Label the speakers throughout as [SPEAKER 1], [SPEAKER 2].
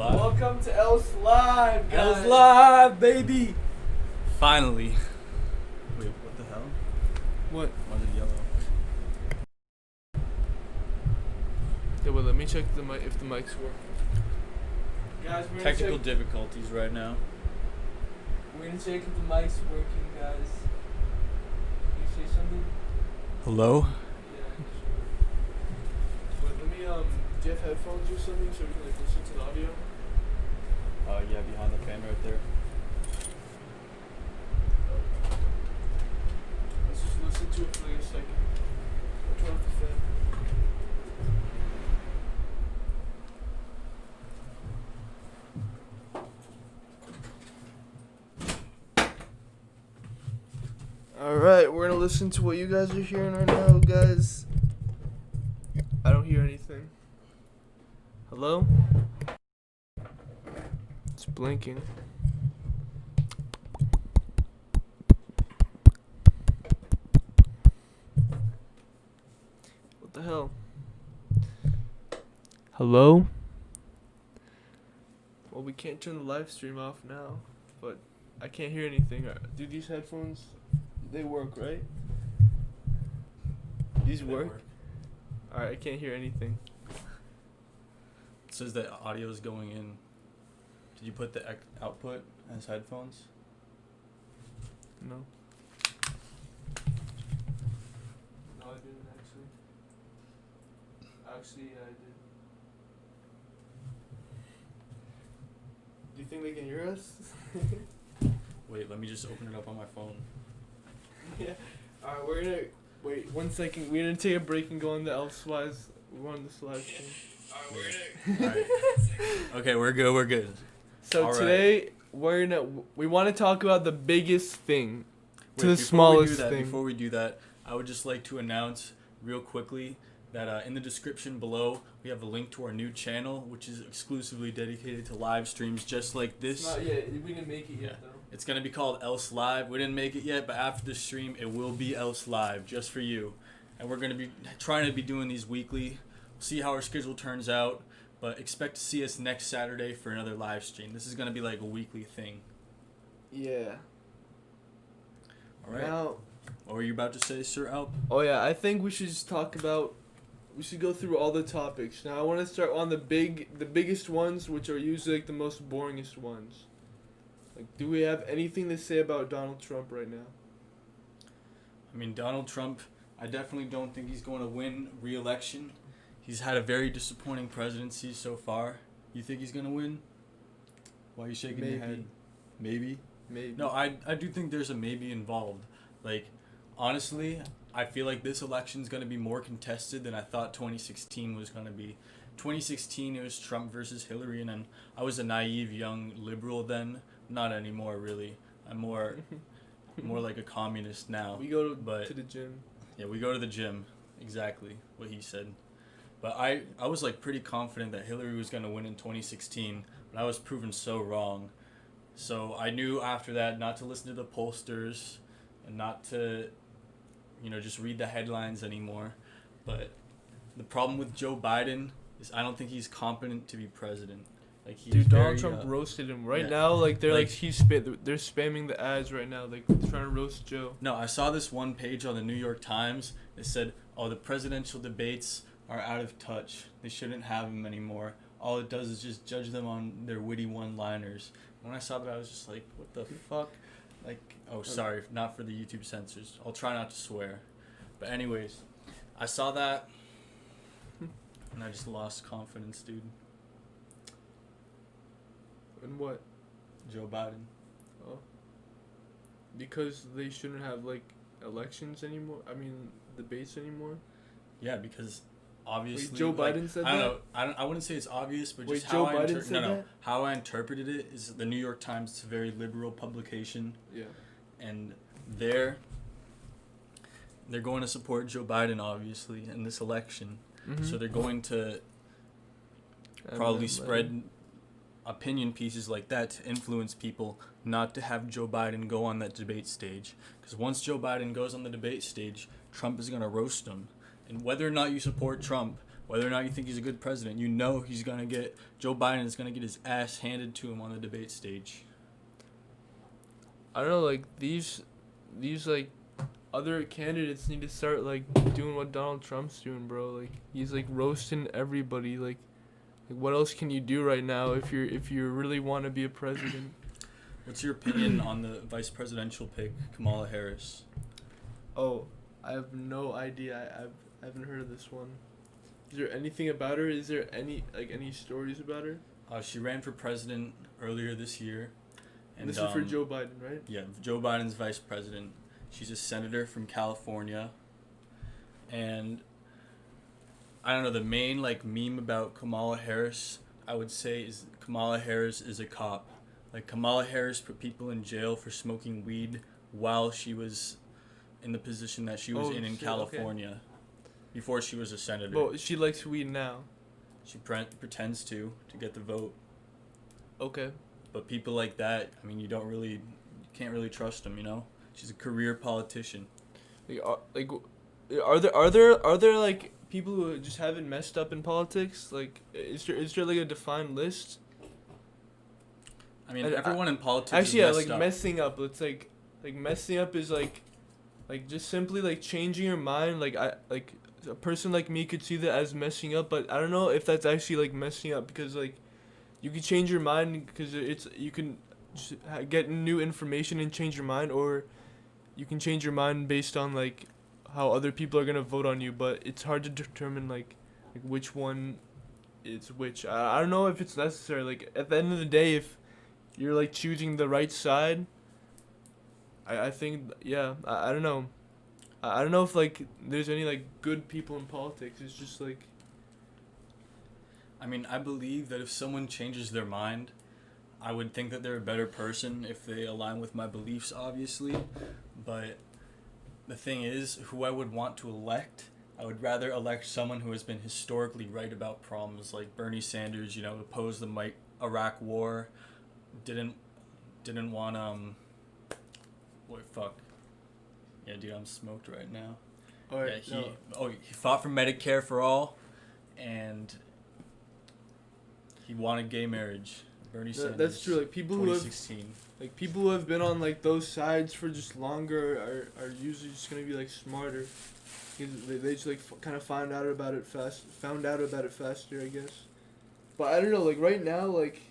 [SPEAKER 1] live?
[SPEAKER 2] Welcome to Else Live, guys.
[SPEAKER 1] Else Live, baby! Finally. Wait, what the hell?
[SPEAKER 2] What?
[SPEAKER 1] Why is it yellow?
[SPEAKER 2] Yeah, well, let me check the mic if the mics work. Guys,
[SPEAKER 1] Technical difficulties right now.
[SPEAKER 2] We're gonna check if the mic's working, guys. Can you say something?
[SPEAKER 1] Hello?
[SPEAKER 2] Yeah, sure. Wait, let me, do you have headphones or something so we can, like, listen to the audio?
[SPEAKER 1] Yeah, behind the fan right there.
[SPEAKER 2] Let's just listen to it for like a second. I'll turn off the fan. Alright, we're gonna listen to what you guys are hearing right now, guys. I don't hear anything. Hello? It's blinking. What the hell? Hello? Well, we can't turn the live stream off now, but I can't hear anything. Do these headphones, they work, right? These work? Alright, I can't hear anything.
[SPEAKER 1] It says that audio is going in. Did you put the output as headphones?
[SPEAKER 2] No. No, I didn't actually. Actually, yeah, I did. Do you think they can hear us?
[SPEAKER 1] Wait, let me just open it up on my phone.
[SPEAKER 2] Yeah. Alright, we're gonna wait 1 second. We're gonna take a break and go on the elsewise. We're on this live stream.
[SPEAKER 1] Alright. Okay, we're good.
[SPEAKER 2] So
[SPEAKER 1] All
[SPEAKER 2] today we want to talk about the biggest thing to
[SPEAKER 1] Wait,
[SPEAKER 2] the smallest thing.
[SPEAKER 1] Before we do that, I would just like to announce real quickly that in the description below we have a link to our new channel, which is exclusively dedicated to live streams just like this.
[SPEAKER 2] It's not yet. We didn't make it yet though.
[SPEAKER 1] It's gonna be called Else Live. We didn't make it yet, but after the stream, it will be Else Live just for you. And we're gonna be trying to be doing these weekly. See how our schedule turns out, but expect to see us next Saturday for another live stream. This is gonna be like a weekly thing.
[SPEAKER 2] Yeah.
[SPEAKER 1] All right.
[SPEAKER 2] Now,
[SPEAKER 1] What were you about to say, Sir Alp?
[SPEAKER 2] oh yeah, I think we should just talk about. We should go through all the topics. Now I want to start on the biggest ones, which are usually like the most boringest ones. Like, do we have anything to say about Donald Trump right now?
[SPEAKER 1] I mean, Donald Trump, I definitely don't think he's going to win re-election. He's had a very disappointing presidency so far. You think he's going to win? Why are you shaking your head? Maybe?
[SPEAKER 2] Maybe.
[SPEAKER 1] No, I do think there's a maybe involved. Like, honestly, I feel like this election's going to be more contested than I thought 2016 was going to be. 2016, it was Trump versus Hillary, and then I was a naive young liberal then. Not anymore, really. I'm more like a communist now.
[SPEAKER 2] We go
[SPEAKER 1] but,
[SPEAKER 2] to the gym.
[SPEAKER 1] Yeah, we go to the gym. Exactly what he said. But I was like pretty confident that Hillary was going to win in 2016, but I was proven so wrong. So I knew after that not to listen to the pollsters and not to, just read the headlines anymore. But the problem with Joe Biden is I don't think he's competent to be president. Like
[SPEAKER 2] Dude, Donald Trump roasted him right now. Like they're
[SPEAKER 1] like
[SPEAKER 2] they're spamming the ads right now. Like trying to roast Joe.
[SPEAKER 1] No, I saw this one page on the New York Times. It said, "Oh, the presidential debates are out of touch. They shouldn't have them anymore. All it does is just judge them on their witty one-liners." When I saw that, I was just like, "What the fuck?" Like, oh, sorry, not for the YouTube censors. I'll try not to swear. But anyways, I saw that, and I just lost confidence, dude.
[SPEAKER 2] And what?
[SPEAKER 1] Joe Biden.
[SPEAKER 2] Oh. Because they shouldn't have like elections anymore. I mean, debates anymore.
[SPEAKER 1] Yeah, because obviously.
[SPEAKER 2] Wait, Joe Biden said that?
[SPEAKER 1] I wouldn't say it's obvious, but just
[SPEAKER 2] Joe Biden said that?
[SPEAKER 1] How I interpreted it is the New York Times. It's a very liberal publication.
[SPEAKER 2] Yeah.
[SPEAKER 1] And they're going to support Joe Biden, obviously, in this election.
[SPEAKER 2] Mm-hmm.
[SPEAKER 1] So they're going to probably spread opinion pieces like that to influence people not to have Joe Biden go on that debate stage. Because once Joe Biden goes on the debate stage, Trump is going to roast him. And whether or not you support Trump, whether or not you think he's a good president, Joe Biden is gonna get his ass handed to him on the debate stage.
[SPEAKER 2] I don't know, like these like other candidates need to start like doing what Donald Trump's doing, bro. Like he's like roasting everybody. Like what else can you do right now if you really want to be a president?
[SPEAKER 1] What's your opinion on the vice presidential pick, Kamala Harris?
[SPEAKER 2] Oh, I have no idea. I haven't heard of this one. Is there anything about her? Is there any stories about her?
[SPEAKER 1] She ran for president earlier this year. And
[SPEAKER 2] this is for Joe Biden, right?
[SPEAKER 1] Yeah, Joe Biden's vice president. She's a senator from California. And I don't know, the main like meme about Kamala Harris, I would say, is Kamala Harris is a cop. Like Kamala Harris put people in jail for smoking weed while she was in the position that she was in California. Okay. Before she was a senator.
[SPEAKER 2] Well, she likes weed now.
[SPEAKER 1] She pretends to get the vote.
[SPEAKER 2] Okay.
[SPEAKER 1] But people like that, I mean, you can't really trust them, you know? She's a career politician.
[SPEAKER 2] Are there like people who just haven't messed up in politics? Like, is there like a defined list?
[SPEAKER 1] I mean, everyone in politics
[SPEAKER 2] actually,
[SPEAKER 1] is messed up.
[SPEAKER 2] Messing up. It's like messing up is like just simply like changing your mind. Like a person like me could see that as messing up, but I don't know if that's actually like messing up, because like you can change your mind because you can just get new information and change your mind, or you can change your mind based on like how other people are gonna vote on you, but it's hard to determine like which one is which. I don't know if it's necessary. Like at the end of the day, if you're like choosing the right side, I think I don't know. I don't know if like there's any like good people in politics. It's just like,
[SPEAKER 1] I mean, I believe that if someone changes their mind, I would think that they're a better person if they align with my beliefs, obviously. But the thing is, who I would want to elect, I would rather elect someone who has been historically right about problems, like Bernie Sanders, opposed the Iraq war, didn't want Yeah, dude, I'm smoked right now.
[SPEAKER 2] Alright,
[SPEAKER 1] he fought for Medicare for all, and he wanted gay marriage. Bernie Sanders.
[SPEAKER 2] That's true. Like people who have been on like those sides for just longer are usually just gonna be like smarter, because they just like kind of found out about it faster, I guess. But I don't know. Like right now, like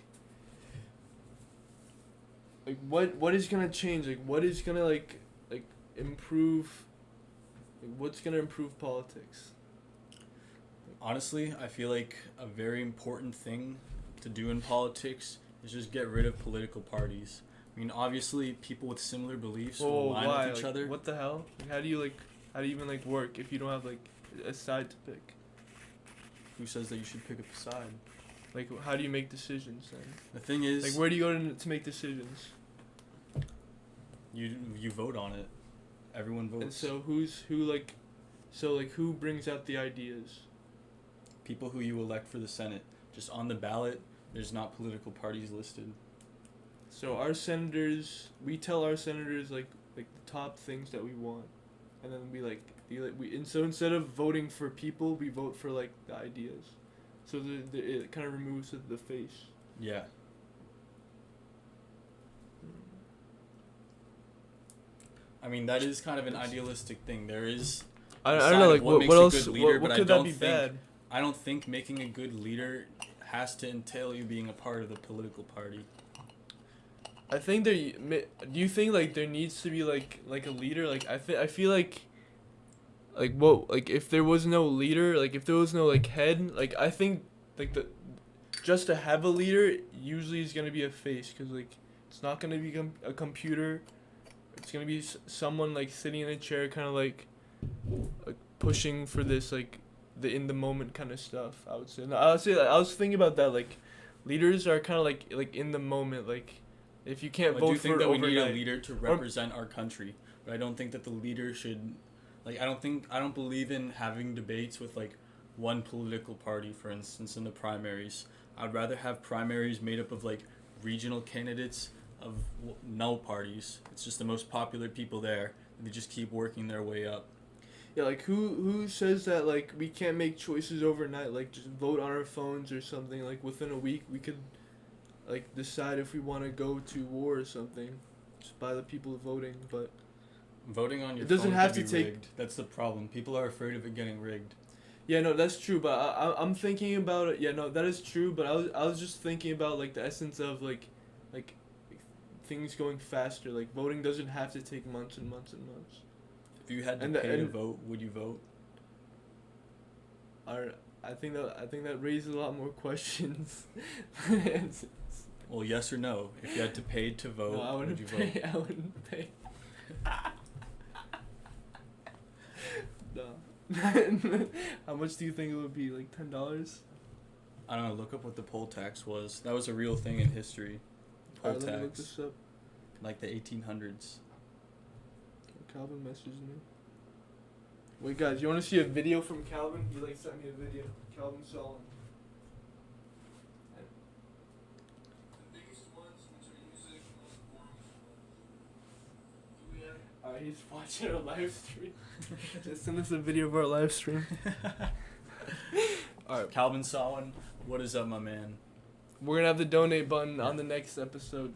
[SPEAKER 2] what is gonna change? Like what is gonna like improve? Like, what's gonna improve politics?
[SPEAKER 1] Honestly, I feel like a very important thing to do in politics is just get rid of political parties. I mean, obviously, people with similar beliefs will align with each other.
[SPEAKER 2] What the hell? Like, how do you even like work if you don't have like a side to pick?
[SPEAKER 1] Who says that you should pick a side?
[SPEAKER 2] Like, how do you make decisions then?
[SPEAKER 1] The thing is,
[SPEAKER 2] like, where do you go to make decisions?
[SPEAKER 1] You vote on it. Everyone votes.
[SPEAKER 2] And so who brings out the ideas?
[SPEAKER 1] People who you elect for the Senate. Just on the ballot, there's not political parties listed.
[SPEAKER 2] So we tell our senators like the top things that we want, and then so instead of voting for people, we vote for like the ideas. So it kind of removes the face.
[SPEAKER 1] Yeah. I mean, that is kind of an idealistic thing. There is.
[SPEAKER 2] I don't know, like what else?
[SPEAKER 1] Leader,
[SPEAKER 2] what could that be bad?
[SPEAKER 1] I don't think making a good leader has to entail you being a part of the political party.
[SPEAKER 2] I think do you think like there needs to be like a leader? Like I feel like if there was no leader, like if there was no like head, like I think like just to have a leader usually is gonna be a face, because like it's not gonna be a computer. It's gonna be someone like sitting in a chair, kind of like pushing for this like the in the moment kind of stuff. I would say. No, I was thinking about that. Like leaders are kind of like in the moment. Like if you can't vote for overnight. I do think that we need a
[SPEAKER 1] leader to represent our country, but I don't think that the leader should. Like I don't believe in having debates with like one political party, for instance, in the primaries. I'd rather have primaries made up of like regional candidates of no parties. It's just the most popular people there, and they just keep working their way up.
[SPEAKER 2] Yeah, like who says that like we can't make choices overnight? Like just vote on our phones or something. Like within a week we could like decide if we want to go to war or something, just by the people voting. But
[SPEAKER 1] Voting on your
[SPEAKER 2] it doesn't
[SPEAKER 1] phone
[SPEAKER 2] have
[SPEAKER 1] can
[SPEAKER 2] to
[SPEAKER 1] be
[SPEAKER 2] take.
[SPEAKER 1] rigged. That's the problem. People are afraid of it getting rigged.
[SPEAKER 2] Yeah, no, that's true. But I'm thinking about it. Yeah, no, that is true. But I was just thinking about like the essence of like things going faster. Like voting doesn't have to take months and months and months.
[SPEAKER 1] If you had to
[SPEAKER 2] And
[SPEAKER 1] pay to vote, would you vote?
[SPEAKER 2] I think that raises a lot more questions.
[SPEAKER 1] Well, yes or no. If you had to pay to vote,
[SPEAKER 2] No, I
[SPEAKER 1] would
[SPEAKER 2] wouldn't
[SPEAKER 1] you
[SPEAKER 2] pay.
[SPEAKER 1] vote?
[SPEAKER 2] I wouldn't pay. No. How much do you think it would be? Like $10?
[SPEAKER 1] I don't know. Look up what the poll tax was. That was a real thing in history. Poll
[SPEAKER 2] Alright, let me look
[SPEAKER 1] tax,
[SPEAKER 2] this up.
[SPEAKER 1] like the 1800s.
[SPEAKER 2] Calvin messaged me. Wait, guys, you want to see a video from Calvin? He like sent me a video. Calvin Solon. Alright, he's watching our live stream. Just send us a video of our live stream. Alright,
[SPEAKER 1] Calvin Solon, what is up, my man?
[SPEAKER 2] we're gonna have the donate button on the next episode.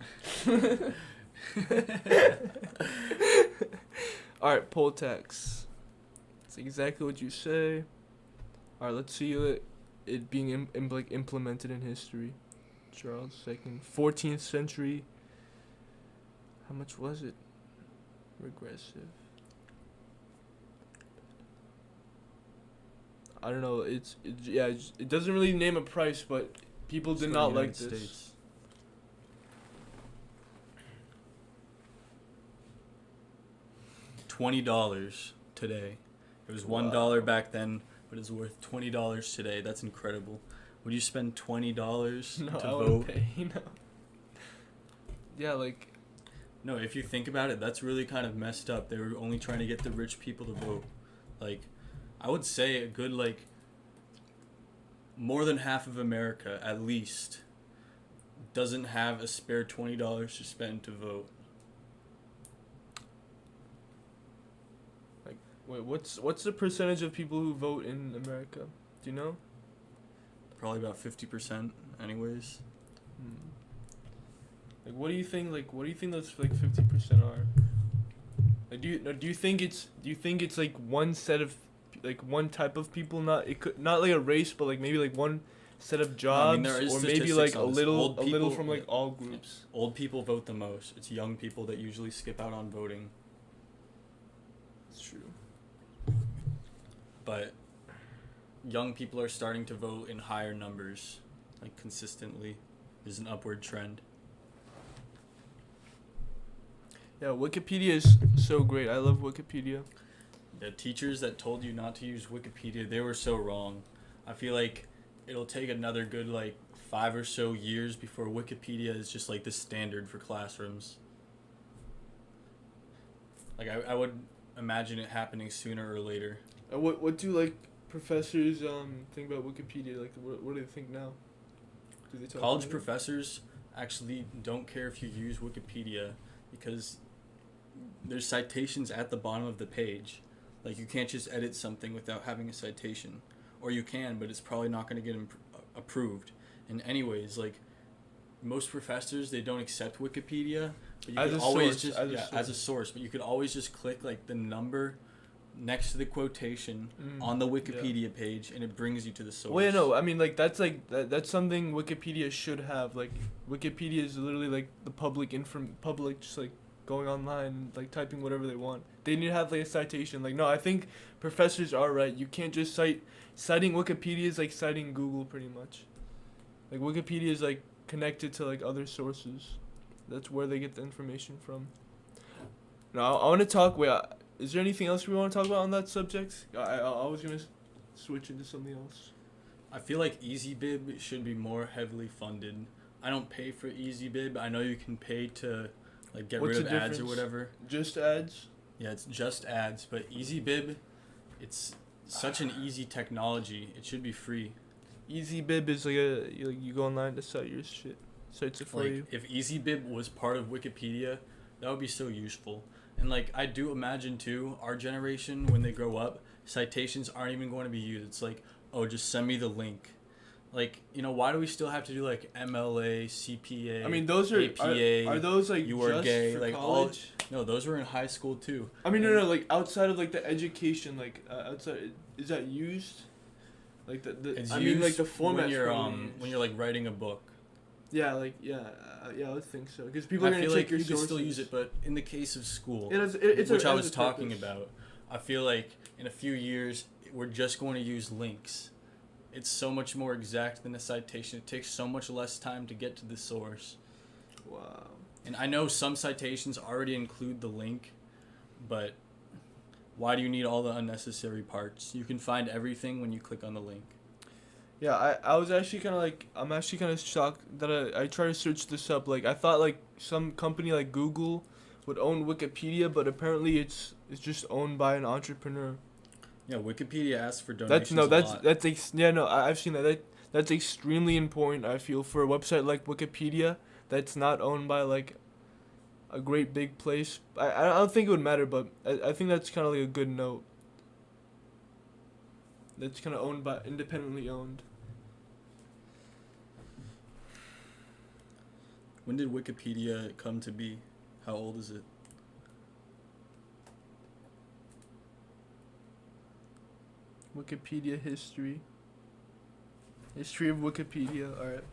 [SPEAKER 2] Alright, poll tax. It's exactly what you say. Alright, let's see it being like implemented in history. Charles II, 14th century. How much was it? Regressive. I don't know. It doesn't really name a price, but people
[SPEAKER 1] It's
[SPEAKER 2] did
[SPEAKER 1] for
[SPEAKER 2] not
[SPEAKER 1] the
[SPEAKER 2] like
[SPEAKER 1] United
[SPEAKER 2] this.
[SPEAKER 1] States. $20 today. It was $1 back then, but it's worth $20 today. That's incredible. Would you spend $20
[SPEAKER 2] No,
[SPEAKER 1] to
[SPEAKER 2] I
[SPEAKER 1] vote?
[SPEAKER 2] wouldn't pay. No. Yeah, like
[SPEAKER 1] No, if you think about it, that's really kind of messed up. They were only trying to get the rich people to vote. Like, I would say a good, like, more than half of America, at least, doesn't have a spare $20 to spend to vote.
[SPEAKER 2] wait, what's the percentage of people who vote in America? Do you know?
[SPEAKER 1] Probably about 50%, anyways.
[SPEAKER 2] Like, what do you think? Like, what do you think those like 50% are? Like, do you think it's like one set of, like one type of people? Not like a race, but like maybe like one set of jobs,
[SPEAKER 1] there is
[SPEAKER 2] or maybe
[SPEAKER 1] statistics
[SPEAKER 2] like a
[SPEAKER 1] on this.
[SPEAKER 2] little
[SPEAKER 1] Old people-
[SPEAKER 2] from like all groups.
[SPEAKER 1] Old people vote the most. It's young people that usually skip out on voting.
[SPEAKER 2] It's true.
[SPEAKER 1] But young people are starting to vote in higher numbers, like consistently. There's an upward trend.
[SPEAKER 2] Yeah, Wikipedia is so great. I love Wikipedia.
[SPEAKER 1] The teachers that told you not to use Wikipedia, they were so wrong. I feel like it'll take another good like 5 or so years before Wikipedia is just like the standard for classrooms. Like I would imagine it happening sooner or later.
[SPEAKER 2] What do like professors think about Wikipedia? Like, what do they think now? Do they talk
[SPEAKER 1] College
[SPEAKER 2] about it?
[SPEAKER 1] professors actually don't care if you use Wikipedia because there's citations at the bottom of the page. Like, you can't just edit something without having a citation. Or you can, but it's probably not going to get approved. And anyways, like, most professors, they don't accept Wikipedia. But you
[SPEAKER 2] As
[SPEAKER 1] could
[SPEAKER 2] a
[SPEAKER 1] always
[SPEAKER 2] source,
[SPEAKER 1] just,
[SPEAKER 2] as a
[SPEAKER 1] yeah,
[SPEAKER 2] source.
[SPEAKER 1] as a source. But you could always just click, like, the number next to the quotation
[SPEAKER 2] Mm,
[SPEAKER 1] on the Wikipedia page, and it brings you to the source.
[SPEAKER 2] Well, yeah, no, I mean, like, that's something Wikipedia should have. Like, Wikipedia is literally, like, the public just, like, going online and, like, typing whatever they want. They need to have, like, a citation. Like, no, I think professors are right. You can't just citing Wikipedia is like citing Google, pretty much. Like, Wikipedia is, like, connected to, like, other sources. That's where they get the information from. Now, I want to talk, is there anything else we want to talk about on that subject? I was going to switch into something else.
[SPEAKER 1] I feel like EasyBib should be more heavily funded. I don't pay for EasyBib. I know you can pay to like get
[SPEAKER 2] What's
[SPEAKER 1] rid of
[SPEAKER 2] the
[SPEAKER 1] ads or
[SPEAKER 2] difference?
[SPEAKER 1] whatever.
[SPEAKER 2] Just ads?
[SPEAKER 1] Yeah, it's just ads, but EasyBib, it's such an easy technology. It should be free.
[SPEAKER 2] EasyBib is like you go online to cite your shit. Cites it for
[SPEAKER 1] Like
[SPEAKER 2] you.
[SPEAKER 1] if EasyBib was part of Wikipedia, That would be so useful. And like I do imagine too, our generation when they grow up, citations aren't even going to be used. It's like, oh, just send me the link. Like, why do we still have to do like MLA, CPA?
[SPEAKER 2] I mean, those are
[SPEAKER 1] APA,
[SPEAKER 2] are those like
[SPEAKER 1] you are
[SPEAKER 2] just
[SPEAKER 1] gay,
[SPEAKER 2] for
[SPEAKER 1] like
[SPEAKER 2] college?
[SPEAKER 1] no, those were in high school too.
[SPEAKER 2] I mean, no, like outside of like the education, like outside, is that used? Like
[SPEAKER 1] It's
[SPEAKER 2] I
[SPEAKER 1] used
[SPEAKER 2] mean, like the format.
[SPEAKER 1] when you're like writing a book.
[SPEAKER 2] Yeah, like yeah, I would think so because people are
[SPEAKER 1] I
[SPEAKER 2] gonna
[SPEAKER 1] feel
[SPEAKER 2] check
[SPEAKER 1] like
[SPEAKER 2] your
[SPEAKER 1] you can
[SPEAKER 2] sources.
[SPEAKER 1] still use it, but in the case of school,
[SPEAKER 2] it's
[SPEAKER 1] which
[SPEAKER 2] I
[SPEAKER 1] I was talking about, I feel like in a few years we're just going to use links. It's so much more exact than a citation. It takes so much less time to get to the source.
[SPEAKER 2] Wow.
[SPEAKER 1] And I know some citations already include the link, but why do you need all the unnecessary parts? You can find everything when you click on the link.
[SPEAKER 2] Yeah, I was actually kind of like, I'm actually kind of shocked that I tried to search this up. Like, I thought like some company like Google would own Wikipedia, but apparently it's just owned by an entrepreneur.
[SPEAKER 1] Yeah, Wikipedia asks for donations a lot.
[SPEAKER 2] I've seen that. That's extremely important, I feel, for a website like Wikipedia that's not owned by like a great big place. I don't think it would matter, but I think that's kind of like a good note. That's kind of owned by independently owned.
[SPEAKER 1] When did Wikipedia come to be? How old is it?
[SPEAKER 2] Wikipedia history. History of Wikipedia. Alright.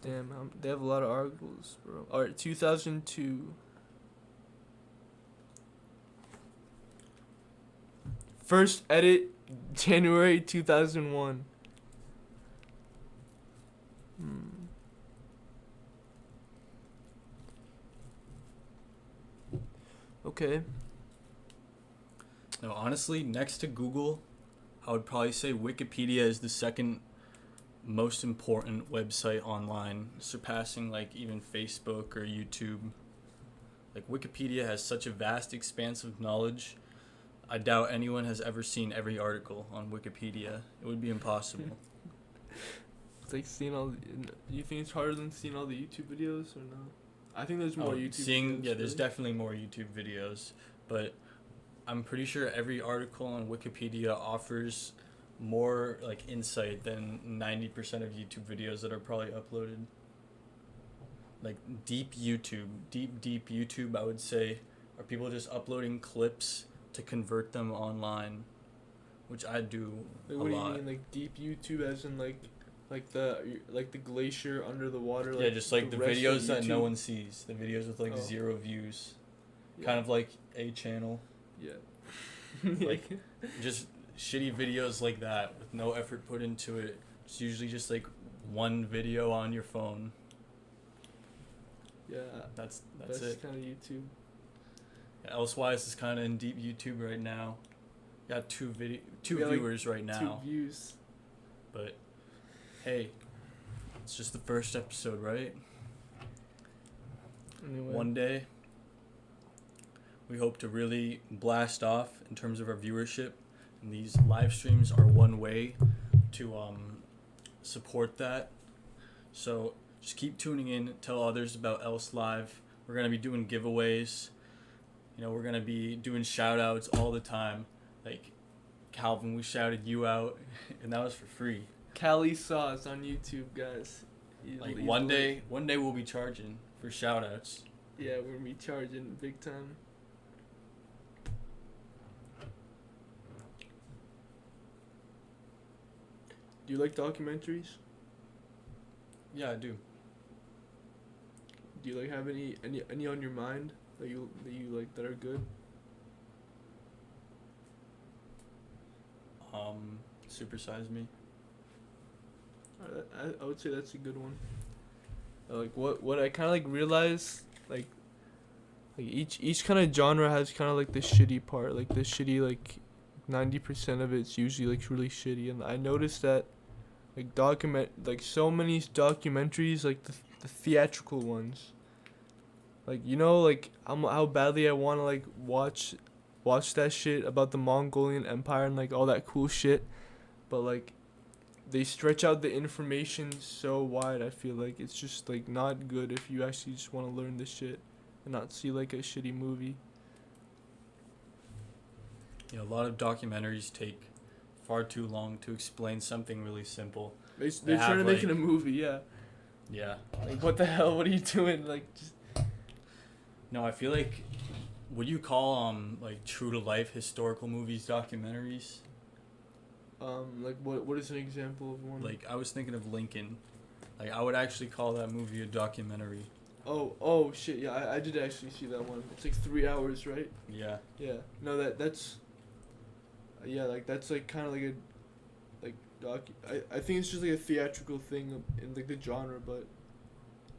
[SPEAKER 2] Damn, they have a lot of articles, bro. Alright, 2002. First edit, January 2001. Okay.
[SPEAKER 1] No, honestly, next to Google, I would probably say Wikipedia is the second most important website online, surpassing like even Facebook or YouTube. Like Wikipedia has such a vast expanse of knowledge. I doubt anyone has ever seen every article on Wikipedia. It would be impossible.
[SPEAKER 2] It's like seeing all. You think it's harder than seeing all the YouTube videos or no? I think there's more YouTube. Videos,
[SPEAKER 1] there's
[SPEAKER 2] really.
[SPEAKER 1] definitely more YouTube videos, but I'm pretty sure every article on Wikipedia offers more like insight than 90% of YouTube videos that are probably uploaded. Like deep YouTube, I would say, are people just uploading clips to convert them online, which I do
[SPEAKER 2] like,
[SPEAKER 1] a
[SPEAKER 2] what
[SPEAKER 1] lot.
[SPEAKER 2] do you mean, like deep YouTube, as in like the glacier under the water? Like,
[SPEAKER 1] yeah, just like the videos that no
[SPEAKER 2] YouTube?
[SPEAKER 1] one sees, the videos with like 0 views,
[SPEAKER 2] Yeah.
[SPEAKER 1] kind of like a channel.
[SPEAKER 2] Yeah.
[SPEAKER 1] Like just shitty videos like that with no effort put into it. It's usually just like one video on your phone.
[SPEAKER 2] Yeah.
[SPEAKER 1] That's
[SPEAKER 2] it. Kind of YouTube.
[SPEAKER 1] Yeah, elsewise is kind of in deep YouTube right now. Got two
[SPEAKER 2] Yeah,
[SPEAKER 1] viewers right now.
[SPEAKER 2] 2 views.
[SPEAKER 1] But hey, it's just the first episode, right?
[SPEAKER 2] Anyway.
[SPEAKER 1] One day we hope to really blast off in terms of our viewership, and these live streams are one way to support that. So just keep tuning in, tell others about Else Live. We're going to be doing giveaways. We're going to be doing shout outs all the time. Like Calvin, we shouted you out and that was for free.
[SPEAKER 2] Cali Sauce on YouTube, guys.
[SPEAKER 1] Like one day we'll be charging for shout outs.
[SPEAKER 2] Yeah, we're going to be charging big time. Do you like documentaries?
[SPEAKER 1] Yeah, I do.
[SPEAKER 2] Do you like have any on your mind that you like that are good?
[SPEAKER 1] Super Size Me.
[SPEAKER 2] I would say that's a good one. Like what I kind of like realized, like each kind of genre has kind of like the shitty part, like the shitty, like 90% of it's usually like really shitty, and I noticed that like so many documentaries, like the theatrical ones, like like how badly I want to like watch that shit about the Mongolian Empire and like all that cool shit, but like they stretch out the information so wide. I feel like it's just like not good if you actually just want to learn this shit. and not see like a shitty movie.
[SPEAKER 1] A lot of documentaries take far too long to explain something really simple.
[SPEAKER 2] They're trying to make it a movie, yeah.
[SPEAKER 1] Yeah.
[SPEAKER 2] Like, what the hell? What are you doing? Like, just...
[SPEAKER 1] No, I feel like, would you call like true to life historical movies documentaries?
[SPEAKER 2] Like what is an example of one?
[SPEAKER 1] Like, I was thinking of Lincoln. Like, I would actually call that movie a documentary.
[SPEAKER 2] Oh shit, yeah, I did actually see that one. It's like 3 hours, right?
[SPEAKER 1] Yeah.
[SPEAKER 2] Yeah. No, that's yeah, like that's like kind of like a I think it's just like a theatrical thing in like the genre, but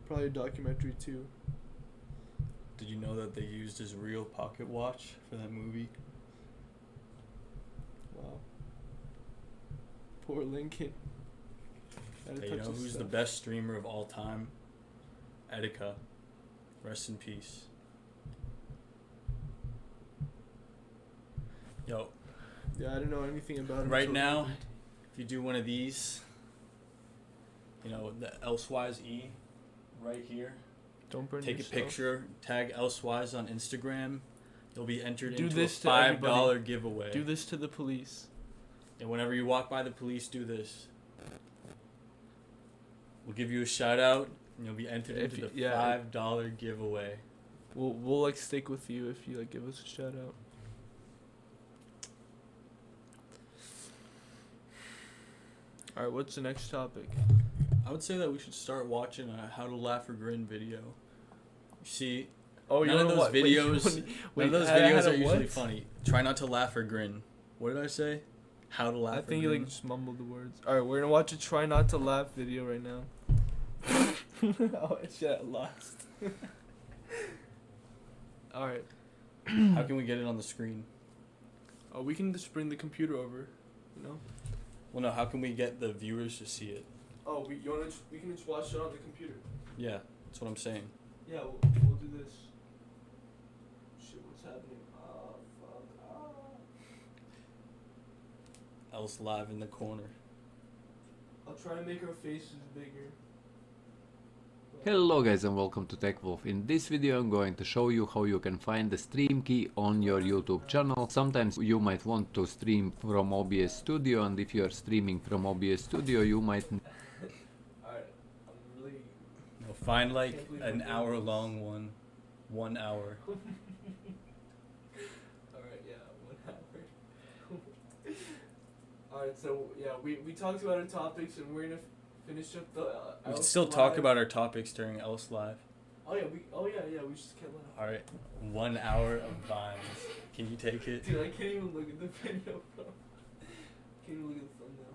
[SPEAKER 2] probably a documentary too.
[SPEAKER 1] Did you know that they used his real pocket watch for that movie?
[SPEAKER 2] Wow. Poor Lincoln.
[SPEAKER 1] Hey, you know who's the best streamer of all time? Etika. Rest in peace. Yo.
[SPEAKER 2] Yeah, I don't know anything about him.
[SPEAKER 1] Right now, if you do one of these, the elsewise E, right here.
[SPEAKER 2] Don't burn
[SPEAKER 1] Take
[SPEAKER 2] yourself.
[SPEAKER 1] a picture, tag elsewise on Instagram. You'll be entered
[SPEAKER 2] Do
[SPEAKER 1] into
[SPEAKER 2] this
[SPEAKER 1] a
[SPEAKER 2] to
[SPEAKER 1] $5
[SPEAKER 2] everybody.
[SPEAKER 1] giveaway.
[SPEAKER 2] Do this to the police.
[SPEAKER 1] And whenever you walk by the police, do this. We'll give you a shout out, and you'll be entered into the $5 giveaway.
[SPEAKER 2] We'll like stick with you if you like give us a shout out. All right, what's the next topic?
[SPEAKER 1] I would say that we should start watching a How to Laugh or Grin video. You see,
[SPEAKER 2] Oh,
[SPEAKER 1] none of those videos, none of those videos are usually
[SPEAKER 2] what?
[SPEAKER 1] funny. Try not to laugh or grin. What did I say? How to laugh
[SPEAKER 2] I
[SPEAKER 1] or
[SPEAKER 2] think you
[SPEAKER 1] grin.
[SPEAKER 2] like just mumbled the words. All right, we're gonna watch a try not to laugh video right now. Oh shit! I lost. All right.
[SPEAKER 1] How can we get it on the screen?
[SPEAKER 2] Oh, we can just bring the computer over. You know.
[SPEAKER 1] Well, no. How can we get the viewers to see it?
[SPEAKER 2] Oh, we can just watch it on the computer.
[SPEAKER 1] Yeah, that's what I'm saying.
[SPEAKER 2] Yeah, we'll do this. Shit, what's happening? Oh, fuck.
[SPEAKER 1] Else live in the corner.
[SPEAKER 2] I'll try to make our faces bigger.
[SPEAKER 3] Hello guys and welcome to TechWolf. In this video I'm going to show you how you can find the stream key on your YouTube channel. Sometimes you might want to stream from OBS Studio, and if you are streaming from OBS Studio you might...
[SPEAKER 2] Alright, I'm really...
[SPEAKER 1] No, find like an hour long one. 1 hour.
[SPEAKER 2] Alright, yeah, 1 hour. Alright, so yeah, we talked about our topics and we're gonna finish up the
[SPEAKER 1] We can
[SPEAKER 2] Else
[SPEAKER 1] still talk
[SPEAKER 2] Live.
[SPEAKER 1] about our topics during Else Live.
[SPEAKER 2] Oh yeah, we just can't laugh.
[SPEAKER 1] Alright, 1 hour of vines. Can you take it?
[SPEAKER 2] Dude, I can't even look at the video, bro. Can't even look at the thumbnail.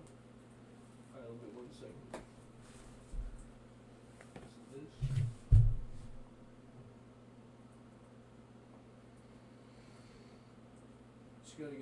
[SPEAKER 2] Alright, wait 1 second. So this. Just gotta get